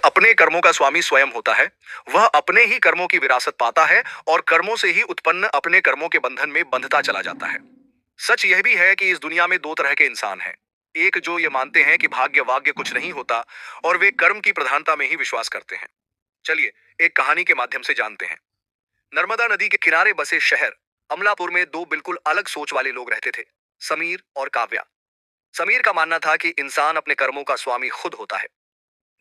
अपने कर्मों का स्वामी स्वयं होता है। वह अपने ही कर्मों की विरासत पाता है और कर्मों से ही उत्पन्न अपने कर्मों के बंधन में बंधता चला जाता है। सच यह भी है कि इस दुनिया में दो तरह के इंसान हैं। एक जो ये मानते हैं कि भाग्य वाग्य कुछ नहीं होता और वे कर्म की प्रधानता में ही विश्वास करते हैं। चलिए एक कहानी के माध्यम से जानते हैं। नर्मदा नदी के किनारे बसे शहर अमलापुर में दो बिल्कुल अलग सोच वाले लोग रहते थे, समीर और काव्या। समीर का मानना था कि इंसान अपने कर्मों का स्वामी खुद होता है।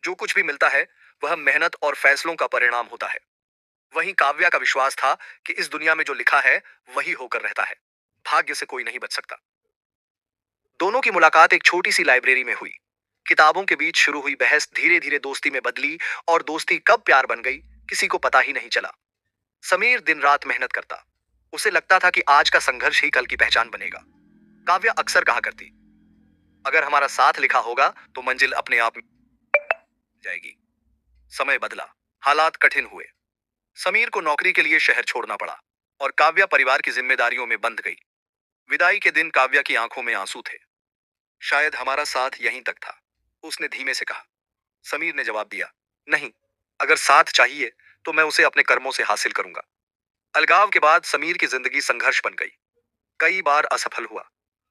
जो कुछ भी मिलता है वह मेहनत और फैसलों का परिणाम होता है। वहीं काव्या का विश्वास था कि इस दुनिया में जो लिखा है वही होकर रहता है। भाग्य से कोई नहीं बच सकता। दोनों की मुलाकात एक छोटी सी लाइब्रेरी में हुई। किताबों के बीच शुरू हुई बहस धीरे धीरे दोस्ती में बदली और दोस्ती कब प्यार बन गई किसी को पता ही नहीं चला। समीर दिन रात मेहनत करता। उसे लगता था कि आज का संघर्ष ही कल की पहचान बनेगा। काव्या अक्सर कहा करती, अगर हमारा साथ लिखा होगा तो मंजिल अपने आप मिल जाएगी। समय बदला, हालात कठिन हुए। समीर को नौकरी के लिए शहर छोड़ना पड़ा और काव्या परिवार की जिम्मेदारियों में बंध गई। विदाई के दिन काव्या की आंखों में आंसू थे। शायद हमारा साथ यहीं तक था, उसने धीमे से कहा। समीर ने जवाब दिया, नहीं, अगर साथ चाहिए तो मैं उसे अपने कर्मों से हासिल करूंगा। अलगाव के बाद समीर की जिंदगी संघर्ष बन गई। कई बार असफल हुआ,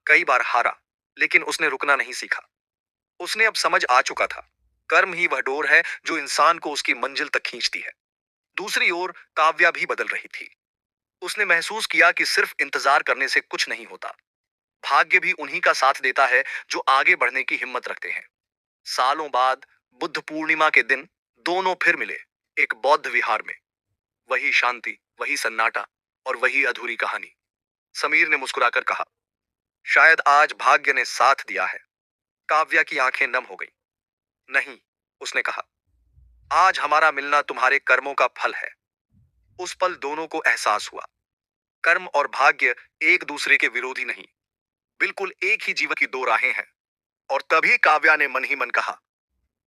कई बार हारा, लेकिन उसने रुकना नहीं सीखा। उसने अब समझ आ चुका था, कर्म ही वह डोर है जो इंसान को उसकी मंजिल तक खींचती है। दूसरी ओर काव्या भी बदल रही थी। उसने महसूस किया कि सिर्फ इंतजार करने से कुछ नहीं होता। भाग्य भी उन्हीं का साथ देता है जो आगे बढ़ने की हिम्मत रखते हैं। सालों बाद बुद्ध पूर्णिमा के दिन दोनों फिर मिले, एक बौद्ध विहार में। वही शांति, वही सन्नाटा और वही अधूरी कहानी। समीर ने मुस्कुराकर कहा, शायद आज भाग्य ने साथ दिया है। काव्या की आंखें नम हो गई। नहीं, उसने कहा, आज हमारा मिलना तुम्हारे कर्मों का फल है। उस पल दोनों को एहसास हुआ, कर्म और भाग्य एक दूसरे के विरोधी नहीं, बिल्कुल एक ही जीवन की दो राहें हैं। और तभी काव्या ने मन ही मन कहा,